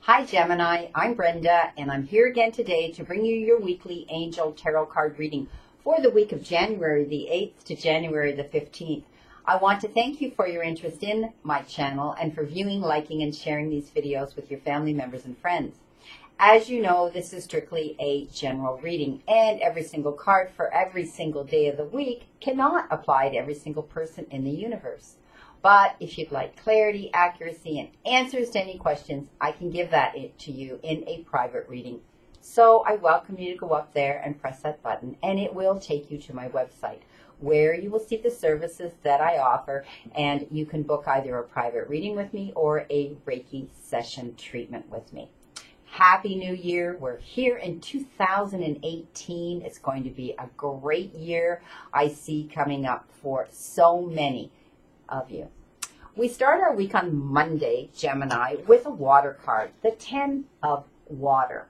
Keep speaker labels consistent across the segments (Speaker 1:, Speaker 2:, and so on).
Speaker 1: Hi Gemini, I'm Brenda and I'm here again today to bring you your weekly angel tarot card reading for the week of January the 8th to January the 15th. I want to thank you for your interest in my channel and for viewing, liking, and sharing these videos with your family members and friends. As you know, this is strictly a general reading, and every single card for every single day of the week cannot apply to every single person in the universe. But if you'd like clarity, accuracy, and answers to any questions, I can give that to you in a private reading. So I welcome you to go up there and press that button, and it will take you to my website, where you will see the services that I offer, and you can book either a private reading with me or a Reiki session treatment with me. Happy New Year. We're here in 2018. It's going to be a great year I see coming up for so many of you. We start our week on Monday, Gemini, with a water card, the 10 of water.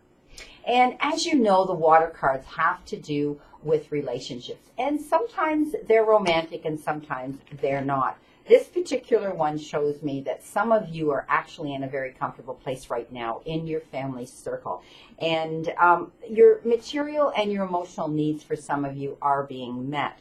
Speaker 1: And as you know, the water cards have to do with relationships. And sometimes they're romantic and sometimes they're not. This particular one shows me that some of you are actually in a very comfortable place right now in your family circle. And your material and your emotional needs for some of you are being met.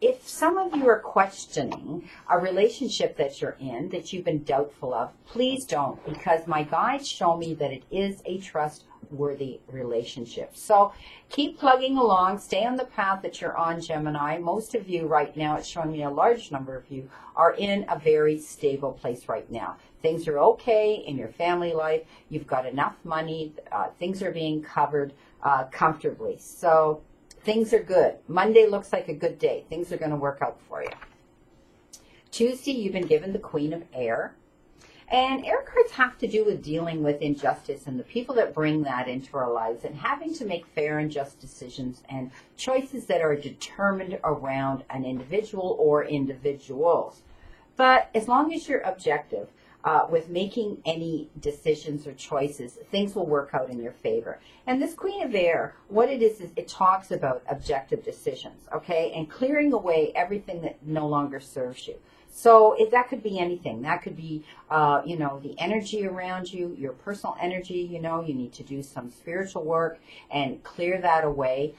Speaker 1: If some of you are questioning a relationship that you're in, that you've been doubtful of, please don't, because my guides show me that it is a trustworthy relationship. So keep plugging along, stay on the path that you're on, Gemini. Most of you right now, it's showing me a large number of you, are in a very stable place right now. Things are okay in your family life. You've got enough money. Things are being covered comfortably. So things are good. Monday looks like a good day. Things are going to work out for you. Tuesday, you've been given the Queen of Air. And air cards have to do with dealing with injustice and the people that bring that into our lives and having to make fair and just decisions and choices that are determined around an individual or individuals. But as long as you're objective, with making any decisions or choices, things will work out in your favor. And this Queen of Air, what it is it talks about objective decisions, okay, and clearing away everything that no longer serves you. So if that could be anything. That could be, the energy around you, your personal energy. You need to do some spiritual work and clear that away,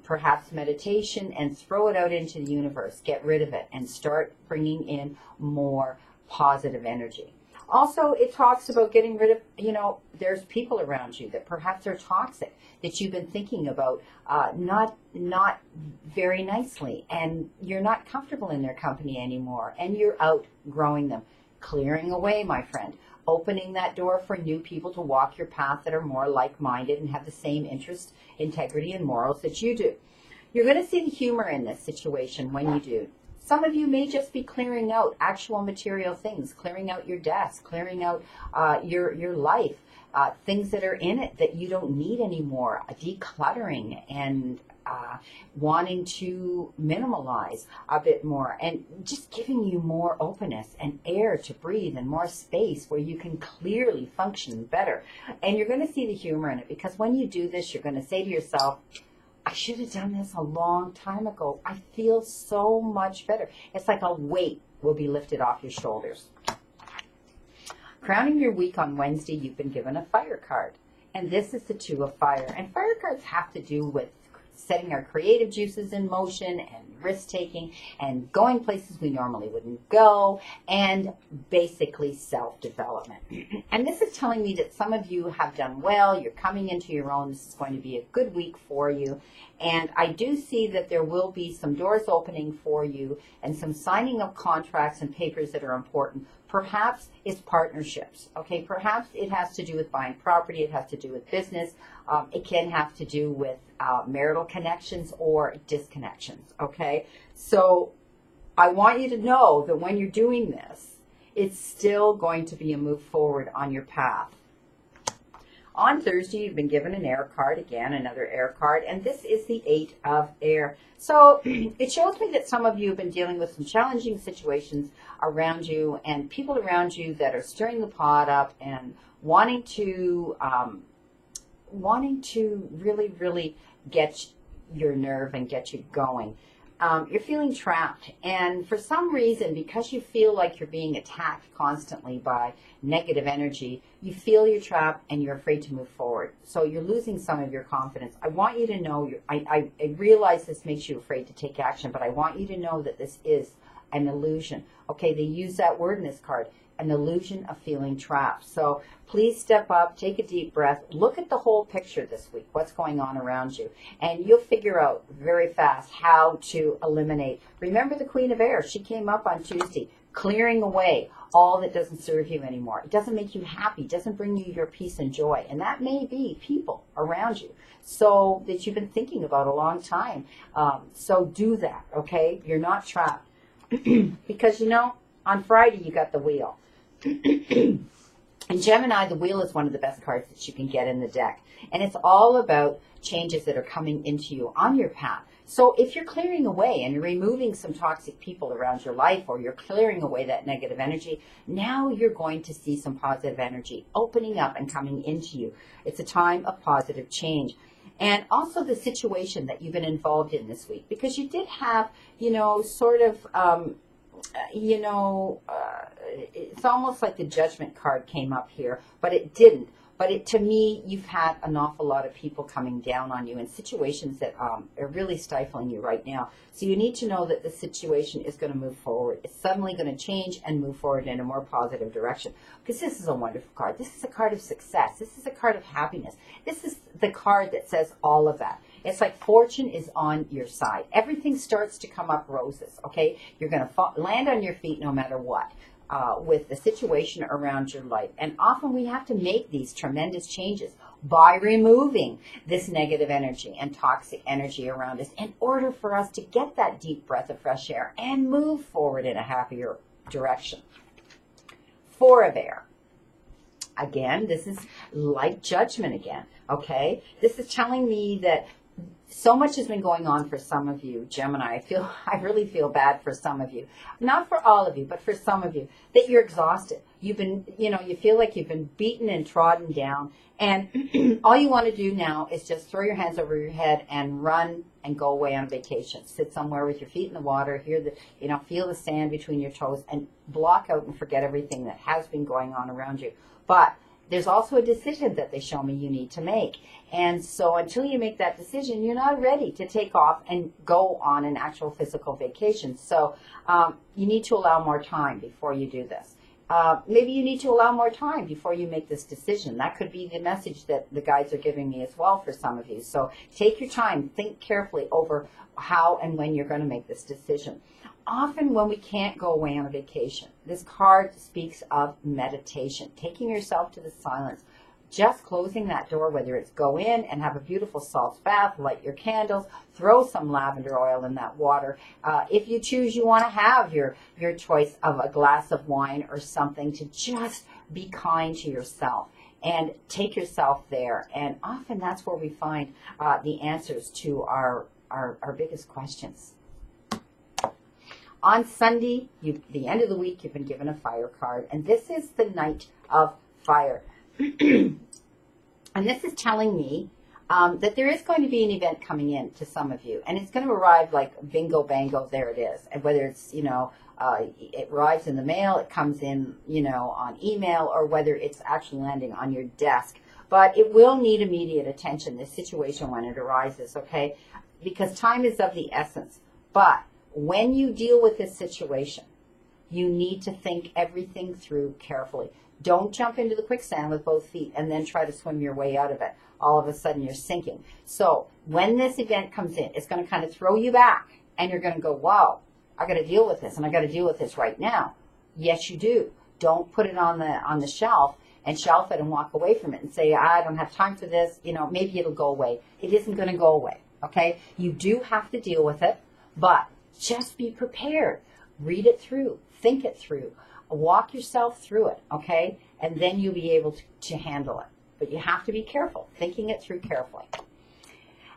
Speaker 1: perhaps meditation, and throw it out into the universe. Get rid of it and start bringing in more positive energy. Also, it talks about getting rid of, there's people around you that perhaps are toxic, that you've been thinking about not very nicely, and you're not comfortable in their company anymore, and you're outgrowing them. Clearing away, my friend. Opening that door for new people to walk your path that are more like-minded and have the same interests, integrity, and morals that you do. You're going to see the humor in this situation when you do. Some of you may just be clearing out actual material things, clearing out your desk, clearing out your life, things that are in it that you don't need anymore, decluttering and wanting to minimalize a bit more, and just giving you more openness and air to breathe and more space where you can clearly function better. And you're going to see the humor in it, because when you do this, you're going to say to yourself, I should have done this a long time ago. I feel so much better. It's like a weight will be lifted off your shoulders. Crowning your week on Wednesday, you've been given a fire card. And this is the Two of Fire. And fire cards have to do with setting our creative juices in motion and risk-taking and going places we normally wouldn't go, and basically self-development. And this is telling me that some of you have done well. You're coming into your own. This is going to be a good week for you. And I do see that there will be some doors opening for you and some signing of contracts and papers that are important. Perhaps it's partnerships, okay? Perhaps it has to do with buying property. It has to do with business. It can have to do with marital connections or disconnections, okay? So I want you to know that when you're doing this, it's still going to be a move forward on your path. On Thursday, you've been given an air card, again, another air card, and this is the Eight of Air. So it shows me that some of you have been dealing with some challenging situations around you and people around you that are stirring the pot up and wanting to really, really get your nerve and get you going. you're feeling trapped. And for some reason, because you feel like you're being attacked constantly by negative energy, you feel you're trapped and you're afraid to move forward. So you're losing some of your confidence. I want you to know, I realize this makes you afraid to take action, but I want you to know that this is an illusion. Okay, they use that word in this card, an illusion of feeling trapped. So please step up, take a deep breath, look at the whole picture this week, what's going on around you, and you'll figure out very fast how to eliminate. Remember the Queen of Air, she came up on Tuesday, clearing away all that doesn't serve you anymore. It doesn't make you happy, doesn't bring you your peace and joy, and that may be people around you, so that you've been thinking about a long time. So do that, okay? You're not trapped. Because, you know, on Friday you got the wheel. And Gemini, the wheel is one of the best cards that you can get in the deck. And it's all about changes that are coming into you on your path. So if you're clearing away and you're removing some toxic people around your life, or you're clearing away that negative energy, now you're going to see some positive energy opening up and coming into you. It's a time of positive change. And also the situation that you've been involved in this week, because you did have, you know, sort of, it's almost like the Judgment card came up here, but it didn't. But to me, you've had an awful lot of people coming down on you in situations that are really stifling you right now. So you need to know that the situation is going to move forward. It's suddenly going to change and move forward in a more positive direction. Because this is a wonderful card. This is a card of success. This is a card of happiness. This is the card that says all of that. It's like fortune is on your side. Everything starts to come up roses, okay? You're going to land on your feet no matter what. With the situation around your life. And often we have to make these tremendous changes by removing this negative energy and toxic energy around us in order for us to get that deep breath of fresh air and move forward in a happier direction. Four of Air. Again, this is like Judgment again, okay? This is telling me that so much has been going on for some of you, Gemini. I really feel bad for some of you. Not for all of you, but for some of you, that you're exhausted. You've been, you feel like you've been beaten and trodden down. And all you want to do now is just throw your hands over your head and run and go away on vacation. Sit somewhere with your feet in the water, feel the sand between your toes, and block out and forget everything that has been going on around you. But there's also a decision that they show me you need to make. And so until you make that decision, you're not ready to take off and go on an actual physical vacation. So you need to allow more time before you do this. Maybe you need to allow more time before you make this decision. That could be the message that the guides are giving me as well for some of you. So take your time, think carefully over how and when you're going to make this decision. Often when we can't go away on a vacation, this card speaks of meditation, taking yourself to the silence, just closing that door, whether it's go in and have a beautiful salt bath, light your candles, throw some lavender oil in that water. If you choose, you want to have your choice of a glass of wine or something to just be kind to yourself and take yourself there. And often that's where we find the answers to our biggest questions. On Sunday, the end of the week, you've been given a fire card, and this is the Knight of Fire. And this is telling me that there is going to be an event coming in to some of you, and it's going to arrive like bingo bango, there it is. And whether it's, it arrives in the mail, it comes in, on email, or whether it's actually landing on your desk. But it will need immediate attention, this situation, when it arises, okay? Because time is of the essence. But when you deal with this situation, you need to think everything through carefully. Don't jump into the quicksand with both feet and then try to swim your way out of it. All of a sudden you're sinking. So when this event comes in, it's going to kind of throw you back, and you're going to go, wow, I got to deal with this, and I got to deal with this right now. Yes, you do. Don't put it on the shelf and shelf it and walk away from it and say, I don't have time for this. Maybe it'll go away. It isn't going to go away. Okay? You do have to deal with it, but just be prepared. Read it through. Think it through. Walk yourself through it, okay? And then you'll be able to handle it. But you have to be careful, thinking it through carefully.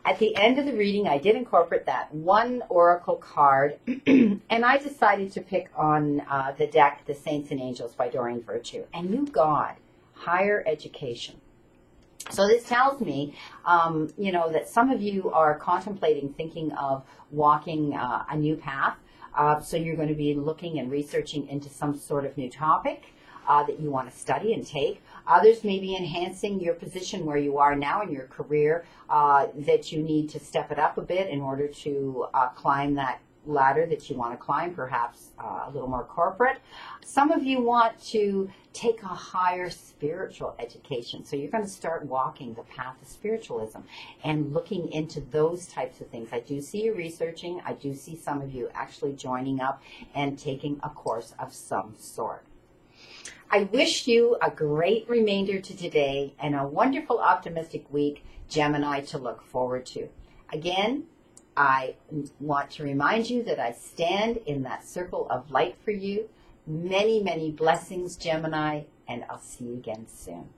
Speaker 1: At the end of the reading, I did incorporate that one oracle card, and I decided to pick on the deck, The Saints and Angels by Doreen Virtue. And you, God, higher education. So this tells me, that some of you are contemplating thinking of walking a new path. So you're going to be looking and researching into some sort of new topic that you want to study and take. Others may be enhancing your position where you are now in your career, that you need to step it up a bit in order to climb that ladder that you want to climb, perhaps a little more corporate. Some of you want to take a higher spiritual education. So you're going to start walking the path of spiritualism and looking into those types of things. I do see you researching. I do see some of you actually joining up and taking a course of some sort. I wish you a great remainder to today and a wonderful optimistic week, Gemini, to look forward to. Again, I want to remind you that I stand in that circle of light for you. Many, many blessings, Gemini, and I'll see you again soon.